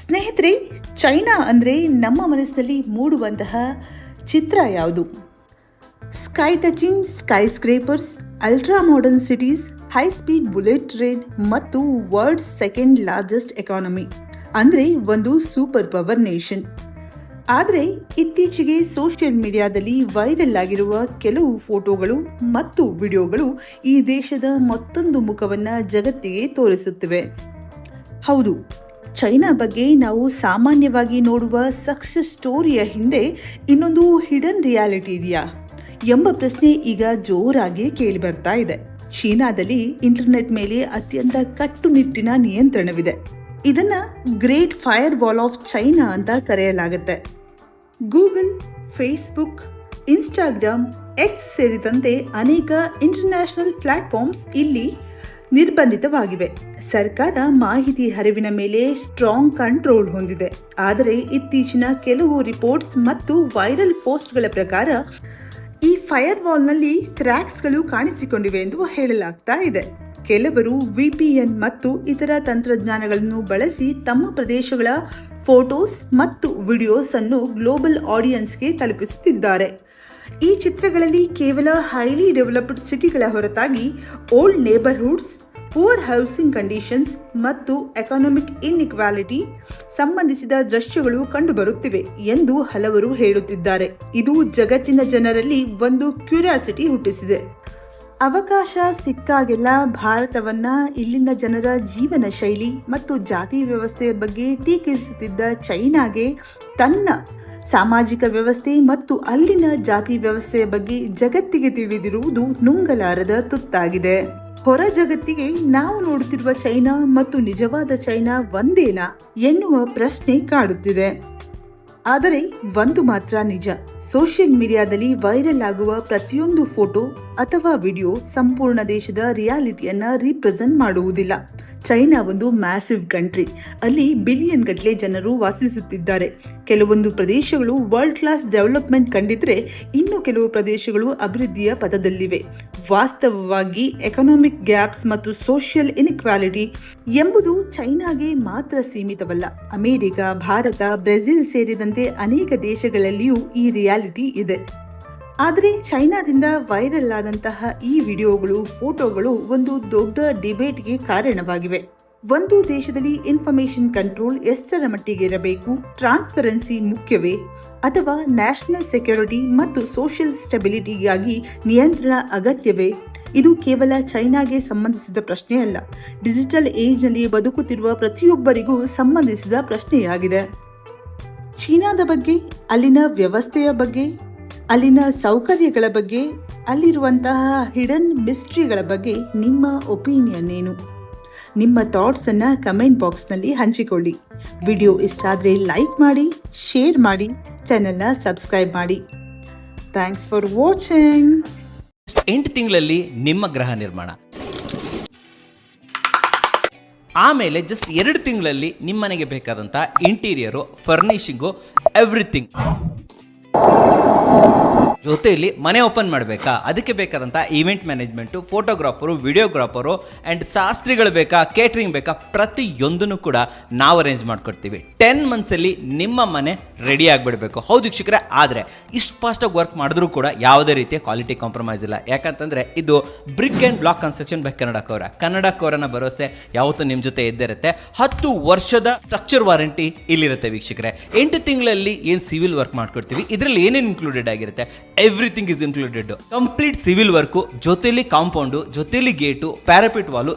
ಸ್ನೇಹಿತರೆ, ಚೈನಾ ಅಂದರೆ ನಮ್ಮ ಮನಸ್ಸಿನಲ್ಲಿ ಮೂಡುವಂತಹ ಚಿತ್ರ ಯಾವುದು? Sky touching sky scrapers, ultra modern cities, high speed bullet train ಮತ್ತು ವರ್ಲ್ಡ್ಸ್ ಸೆಕೆಂಡ್ ಲಾರ್ಜೆಸ್ಟ್ ಎಕಾನಮಿ ಅಂದರೆ ಒಂದು ಸೂಪರ್ ಪವರ್ ನೇಷನ್. ಆದರೆ ಇತ್ತೀಚೆಗೆ ಸೋಷಿಯಲ್ ಮೀಡಿಯಾದಲ್ಲಿ ವೈರಲ್ ಆಗಿರುವ ಕೆಲವು ಫೋಟೋಗಳು ಮತ್ತು ವಿಡಿಯೋಗಳು ಈ ದೇಶದ ಮತ್ತೊಂದು ಮುಖವನ್ನು ಜಗತ್ತಿಗೆ ತೋರಿಸುತ್ತಿವೆ. ಹೌದು, ಚೈನಾ ಬಗ್ಗೆ ನಾವು ಸಾಮಾನ್ಯವಾಗಿ ನೋಡುವ ಸಕ್ಸಸ್ ಸ್ಟೋರಿಯ ಹಿಂದೆ ಇನ್ನೊಂದು ಹಿಡನ್ ರಿಯಾಲಿಟಿ ಇದೆಯಾ ಎಂಬ ಪ್ರಶ್ನೆ ಈಗ ಜೋರಾಗಿ ಕೇಳಿಬರ್ತಾ ಇದೆ. ಚೀನಾದಲ್ಲಿ ಇಂಟರ್ನೆಟ್ ಮೇಲೆ ಅತ್ಯಂತ ಕಟ್ಟುನಿಟ್ಟಿನ ನಿಯಂತ್ರಣವಿದೆ. ಇದನ್ನ great fire wall of China ಅಂತ ಕರೆಯಲಾಗುತ್ತೆ. ಗೂಗಲ್, ಫೇಸ್ಬುಕ್, ಇನ್ಸ್ಟಾಗ್ರಾಮ್, ಎಕ್ಸ್ ಸೇರಿದಂತೆ ಅನೇಕ ಇಂಟರ್ನ್ಯಾಷನಲ್ ಪ್ಲಾಟ್ಫಾರ್ಮ್ಸ್ ಇಲ್ಲಿ ನಿರ್ಬಂಧಿತವಾಗಿವೆ. ಸರ್ಕಾರ ಮಾಹಿತಿ ಹರಿವಿನ ಮೇಲೆ ಸ್ಟ್ರಾಂಗ್ ಕಂಟ್ರೋಲ್ ಹೊಂದಿದೆ. ಆದರೆ ಇತ್ತೀಚಿನ ಕೆಲವು ರಿಪೋರ್ಟ್ಸ್ ಮತ್ತು ವೈರಲ್ ಪೋಸ್ಟ್ಗಳ ಪ್ರಕಾರ ಈ ಫೈರ್ ವಾಲ್ನಲ್ಲಿ ಕ್ರ್ಯಾಕ್ಸ್ಗಳು ಕಾಣಿಸಿಕೊಂಡಿವೆ ಎಂದು ಹೇಳಲಾಗ್ತಾ ಇದೆ. ಕೆಲವರು VPN ಮತ್ತು ಇತರ ತಂತ್ರಜ್ಞಾನಗಳನ್ನು ಬಳಸಿ ತಮ್ಮ ಪ್ರದೇಶಗಳ ಫೋಟೋಸ್ ಮತ್ತು ವಿಡಿಯೋಸ್ ಅನ್ನು ಗ್ಲೋಬಲ್ ಆಡಿಯನ್ಸ್ಗೆ ತಲುಪಿಸುತ್ತಿದ್ದಾರೆ. ಈ ಚಿತ್ರಗಳಲ್ಲಿ ಕೇವಲ ಹೈಲಿ ಡೆವಲಪ್ಡ್ ಸಿಟಿಗಳ ಹೊರತಾಗಿ ಓಲ್ಡ್ ನೇಬರ್ಹುಡ್ಸ್, ಪೂರ್ ಹೌಸಿಂಗ್ ಕಂಡೀಷನ್ಸ್ ಮತ್ತು ಎಕಾನಮಿಕ್ ಇನ್ಇಕ್ವಾಲಿಟಿ ಸಂಬಂಧಿಸಿದ ದೃಶ್ಯಗಳು ಕಂಡುಬರುತ್ತಿವೆ ಎಂದು ಹಲವರು ಹೇಳುತ್ತಿದ್ದಾರೆ. ಇದು ಜಗತ್ತಿನ ಜನರಲ್ಲಿ ಒಂದು ಕ್ಯೂರಿಯಾಸಿಟಿ ಹುಟ್ಟಿಸಿದೆ. ಅವಕಾಶ ಸಿಕ್ಕಾಗೆಲ್ಲ ಭಾರತವನ್ನ, ಇಲ್ಲಿನ ಜನರ ಜೀವನ ಶೈಲಿ ಮತ್ತು ಜಾತಿ ವ್ಯವಸ್ಥೆಯ ಬಗ್ಗೆ ಟೀಕಿಸುತ್ತಿದ್ದ ಚೈನಾಗೆ ತನ್ನ ಸಾಮಾಜಿಕ ವ್ಯವಸ್ಥೆ ಮತ್ತು ಅಲ್ಲಿನ ಜಾತಿ ವ್ಯವಸ್ಥೆಯ ಬಗ್ಗೆ ಜಗತ್ತಿಗೆ ತಿಳಿದಿರುವುದು ನುಂಗಲಾರದ ತುತ್ತಾಗಿದೆ. ಹೊರ ಜಗತ್ತಿಗೆ ನಾವು ನೋಡುತ್ತಿರುವ ಚೈನಾ ಮತ್ತು ನಿಜವಾದ ಚೈನಾ ಒಂದೇನಾ ಎನ್ನುವ ಪ್ರಶ್ನೆ ಕಾಡುತ್ತಿದೆ. ಆದರೆ ಒಂದು ಮಾತ್ರ ನಿಜ, ಸೋಷಿಯಲ್ ಮೀಡಿಯಾದಲ್ಲಿ ವೈರಲ್ ಆಗುವ ಪ್ರತಿಯೊಂದು ಫೋಟೋ ಅಥವಾ ವಿಡಿಯೋ ಸಂಪೂರ್ಣ ದೇಶದ ರಿಯಾಲಿಟಿಯನ್ನ ರೀಪ್ರೆಸೆಂಟ್ ಮಾಡುವುದಿಲ್ಲ. ಚೈನಾ ಒಂದು ಮ್ಯಾಸಿವ್ ಕಂಟ್ರಿ. ಅಲ್ಲಿ ಬಿಲಿಯನ್ ಗಟ್ಟಲೆ ಜನರು ವಾಸಿಸುತ್ತಿದ್ದಾರೆ. ಕೆಲವೊಂದು ಪ್ರದೇಶಗಳು ವರ್ಲ್ಡ್ ಕ್ಲಾಸ್ ಡೆವಲಪ್ಮೆಂಟ್ ಕಂಡಿದ್ರೆ ಇನ್ನು ಕೆಲವು ಪ್ರದೇಶಗಳು ಅಭಿವೃದ್ಧಿಯ ಪಥದಲ್ಲಿವೆ. ವಾಸ್ತವವಾಗಿ ಎಕನಾಮಿಕ್ ಗ್ಯಾಪ್ಸ್ ಮತ್ತು ಸೋಷಿಯಲ್ ಇನ್ಇಕ್ವಾಲಿಟಿ ಎಂಬುದು ಚೈನಾಗೆ ಮಾತ್ರ ಸೀಮಿತವಲ್ಲ. ಅಮೆರಿಕ, ಭಾರತ, ಬ್ರೆಜಿಲ್ ಸೇರಿದಂತೆ ಅನೇಕ ದೇಶಗಳಲ್ಲಿಯೂ ಈ ರಿಯಾಲಿಟಿ ಇದೆ. ಆದರೆ ಚೈನಾದಿಂದ ವೈರಲ್ ಆದಂತಹ ಈ ವಿಡಿಯೋಗಳು, ಫೋಟೋಗಳು ಒಂದು ದೊಡ್ಡ ಡಿಬೇಟ್ಗೆ ಕಾರಣವಾಗಿವೆ. ಒಂದು ದೇಶದಲ್ಲಿ ಇನ್ಫಾರ್ಮೇಷನ್ ಕಂಟ್ರೋಲ್ ಎಷ್ಟರ ಮಟ್ಟಿಗೆ ಇರಬೇಕು? ಟ್ರಾನ್ಸ್ಪರೆನ್ಸಿ ಮುಖ್ಯವೇ ಅಥವಾ ನ್ಯಾಷನಲ್ ಸೆಕ್ಯೂರಿಟಿ ಮತ್ತು ಸೋಷಿಯಲ್ ಸ್ಟೆಬಿಲಿಟಿಗಾಗಿ ನಿಯಂತ್ರಣ ಅಗತ್ಯವೇ? ಇದು ಕೇವಲ ಚೈನಾಗೆ ಸಂಬಂಧಿಸಿದ ಪ್ರಶ್ನೆಯಲ್ಲ, ಡಿಜಿಟಲ್ ಏಜ್ನಲ್ಲಿ ಬದುಕುತ್ತಿರುವ ಪ್ರತಿಯೊಬ್ಬರಿಗೂ ಸಂಬಂಧಿಸಿದ ಪ್ರಶ್ನೆಯಾಗಿದೆ. ಚೀನಾದ ಬಗ್ಗೆ, ಅಲ್ಲಿನ ವ್ಯವಸ್ಥೆಯ ಬಗ್ಗೆ, ಅಲ್ಲಿನ ಸೌಕರ್ಯಗಳ ಬಗ್ಗೆ, ಅಲ್ಲಿರುವಂತಹ ಹಿಡನ್ ಮಿಸ್ಟ್ರಿಗಳ ಬಗ್ಗೆ ನಿಮ್ಮ ಒಪಿನಿಯನ್ ಏನು? ನಿಮ್ಮ ಥಾಟ್ಸನ್ನು ಕಮೆಂಟ್ ಬಾಕ್ಸ್ನಲ್ಲಿ ಹಂಚಿಕೊಳ್ಳಿ. ವಿಡಿಯೋ ಇಷ್ಟ ಆದರೆ ಲೈಕ್ ಮಾಡಿ, ಶೇರ್ ಮಾಡಿ, ಚಾನೆಲ್ನ ಸಬ್ಸ್ಕ್ರೈಬ್ ಮಾಡಿ. Thanks for watching. 8 ತಿಂಗಳಲ್ಲಿ ನಿಮ್ಮ ಗೃಹ ನಿರ್ಮಾಣ, ಆಮೇಲೆ ಜಸ್ಟ್ 2 ತಿಂಗಳಲ್ಲಿ ನಿಮ್ಮನೆಗೆ ಬೇಕಾದಂಥ ಇಂಟೀರಿಯರು, ಫರ್ನಿಷಿಂಗು, ಎವ್ರಿಥಿಂಗ್. ಜೊತೆಯಲ್ಲಿ ಮನೆ ಓಪನ್ ಮಾಡಬೇಕಾ? ಅದಕ್ಕೆ ಬೇಕಾದಂಥ ಈವೆಂಟ್ ಮ್ಯಾನೇಜ್ಮೆಂಟು, ಫೋಟೋಗ್ರಾಫರು, ವಿಡಿಯೋಗ್ರಾಫರು ಆ್ಯಂಡ್ ಶಾಸ್ತ್ರಿಗಳು ಬೇಕಾ, ಕೇಟ್ರಿಂಗ್ ಬೇಕಾ, ಪ್ರತಿಯೊಂದನ್ನು ಕೂಡ ನಾವು ಅರೇಂಜ್ ಮಾಡಿಕೊಡ್ತೀವಿ. 10 ಮಂತ್ಸಲ್ಲಿ ನಿಮ್ಮ ಮನೆ ರೆಡಿ ಆಗಿಬಿಡಬೇಕು. ಹೌದು ವೀಕ್ಷಕರೇ, ಆದರೆ ಇಷ್ಟು ಫಾಸ್ಟಾಗಿ ವರ್ಕ್ ಮಾಡಿದ್ರೂ ಕೂಡ ಯಾವುದೇ ರೀತಿಯ ಕ್ವಾಲಿಟಿ ಕಾಂಪ್ರಮೈಸ್ ಇಲ್ಲ. ಯಾಕಂತಂದರೆ ಇದು brick and block construction by Kannada ಕೋರನ ಭರವಸೆ ಯಾವತ್ತೂ ನಿಮ್ಮ ಜೊತೆ ಇದ್ದೇ ಇರುತ್ತೆ. 10 ವರ್ಷದ ಸ್ಟ್ರಕ್ಚರ್ ವಾರಂಟಿ ಇಲ್ಲಿರುತ್ತೆ ವೀಕ್ಷಕರೇ. 8 ತಿಂಗಳಲ್ಲಿ ಏನು ಸಿವಿಲ್ ವರ್ಕ್ ಮಾಡ್ಕೊಡ್ತೀವಿ, ಇದರಲ್ಲಿ ಏನೇನು ಇನ್ಕ್ಲೂಡೆಡ್ ಆಗಿರುತ್ತೆ? Everything is included. Complete civil work, ಜೊತೆಲಿ ಕಾಂಪೌಂಡು, ಜೊತೆಲಿ ಗೇಟು, ಪ್ಯಾರಾಪಿಟ್ ವಾಲು,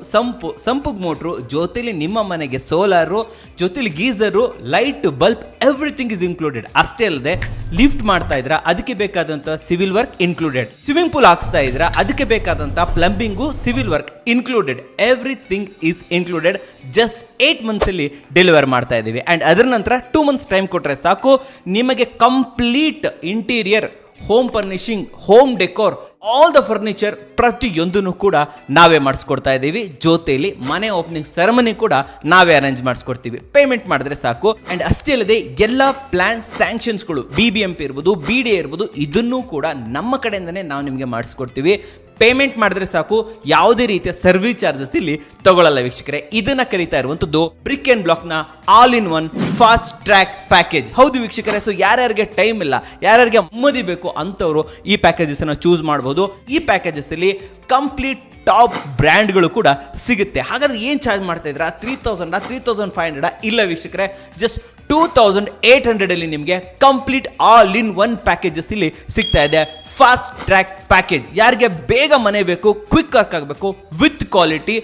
ಸಂಪುಗ್ ಮೋಟ್ರು, ಜೊತೆಲಿ ನಿಮ್ಮ ಮನೆಗೆ ಸೋಲಾರು, ಜೊತೆಲಿ geyser, light, bulb, everything is included. ಅಷ್ಟೇ ಅಲ್ಲದೆ ಲಿಫ್ಟ್ ಮಾಡ್ತಾ ಇದ್ರ ಅದಕ್ಕೆ ಬೇಕಾದಂತ civil work included. Swimming pool ಹಾಕ್ಸ್ತಾ ಇದ್ರ ಅದಕ್ಕೆ ಬೇಕಾದಂತ plumbing, civil work included. Everything is included. Just 8 months ಅಲ್ಲಿ ಡೆಲಿವರ್ ಮಾಡ್ತಾ ಇದ್ದೀವಿ. ಅಂಡ್ ಅದರ ನಂತರ 2 ಮಂತ್ಸ್ ಟೈಮ್ ಕೊಟ್ರೆ ಸಾಕು, ನಿಮಗೆ complete interior, home furnishing, home decor, all the furniture ಪ್ರತಿಯೊಂದನ್ನು ಕೂಡ ನಾವೇ ಮಾಡಿಸ್ಕೊಡ್ತಾ ಇದ್ದೀವಿ. ಜೊತೆಯಲ್ಲಿ ಮನೆ ಓಪನಿಂಗ್ ಸೆರೆಮನಿ ಕೂಡ ನಾವೇ ಅರೇಂಜ್ ಮಾಡಿಸ್ಕೊಡ್ತೀವಿ. ಪೇಮೆಂಟ್ ಮಾಡಿದ್ರೆ ಸಾಕು. ಅಂಡ್ ಅಷ್ಟೇ ಅಲ್ಲದೆ ಎಲ್ಲ ಪ್ಲಾನ್ ಸ್ಯಾಂಕ್ಷನ್ಸ್ಗಳು BBMP ಇರ್ಬೋದು, BDA ಇರ್ಬೋದು, ಇದನ್ನೂ ಕೂಡ ನಮ್ಮ ಕಡೆಯಿಂದನೇ ನಾವು ನಿಮಗೆ ಮಾಡಿಸ್ಕೊಡ್ತೀವಿ. ಪೇಮೆಂಟ್ ಮಾಡಿದ್ರೆ ಸಾಕು, ಯಾವುದೇ ರೀತಿಯ ಸರ್ವಿಸ್ ಚಾರ್ಜಸ್ ಇಲ್ಲಿ ತಗೊಳ್ಳಲ್ಲ ವೀಕ್ಷಕರೇ. ಇದನ್ನ ಕರೀತಾ ಇರುವಂತದ್ದು ಬ್ರಿಕ್ ಅಂಡ್ ಬ್ಲಾಕ್ ನ all in one fast track package. ಹೌದು ವೀಕ್ಷಕರೇ, ಸೊ ಯಾರ್ಯಾರಿಗೆ ಟೈಮ್ ಇಲ್ಲ, ಯಾರ್ಯಾರಿಗೆ ನೆಮ್ಮದಿ ಬೇಕು ಅಂತವರು ಈ ಪ್ಯಾಕೇಜಸ್ ಅನ್ನ ಚೂಸ್ ಮಾಡಬಹುದು. ಈ ಪ್ಯಾಕೇಜಸ್ ಅಲ್ಲಿ ಕಂಪ್ಲೀಟ್ ಟಾಪ್ ಬ್ರ್ಯಾಂಡ್ಗಳು ಕೂಡ ಸಿಗುತ್ತೆ. ಹಾಗಾದ್ರೆ ಏನು ಚಾರ್ಜ್ ಮಾಡ್ತಾ ಇದ್ರ? 3000 3500 ಇಲ್ಲ ವೀಕ್ಷಕರೇ, ಜಸ್ಟ್ 2800 ಅಲ್ಲಿ ನಿಮಗೆ complete all in one packages ಇಲ್ಲಿ ಸಿಗ್ತಾ ಇದೆ. Fast track package. ಯಾರಿಗೆ ಬೇಗ ಮನೆ ಬೇಕು, ಕ್ವಿಕ್ ವರ್ಕ್ ಆಗಬೇಕು, ವಿತ್ ಕ್ವಾಲಿಟಿ,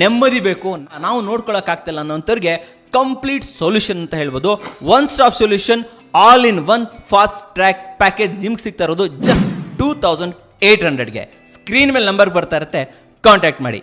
ನೆಮ್ಮದಿ ಬೇಕು, ನಾವು ನೋಡ್ಕೊಳಕ್ ಆಗ್ತಿಲ್ಲ ಅನ್ನೋಂಥವ್ರಿಗೆ ಕಂಪ್ಲೀಟ್ ಸೊಲ್ಯೂಷನ್ ಅಂತ ಹೇಳ್ಬೋದು. One stop solution all in one fast track package ನಿಮ್ಗೆ ಸಿಗ್ತಾ ಇರೋದು ಜಸ್ಟ್ 2800ಗೆ. ಸ್ಕ್ರೀನ್ ಮೇಲೆ ನಂಬರ್ ಬರ್ತಾ ಇರುತ್ತೆ, ಕಾಂಟ್ಯಾಕ್ಟ್ ಮಾಡಿ.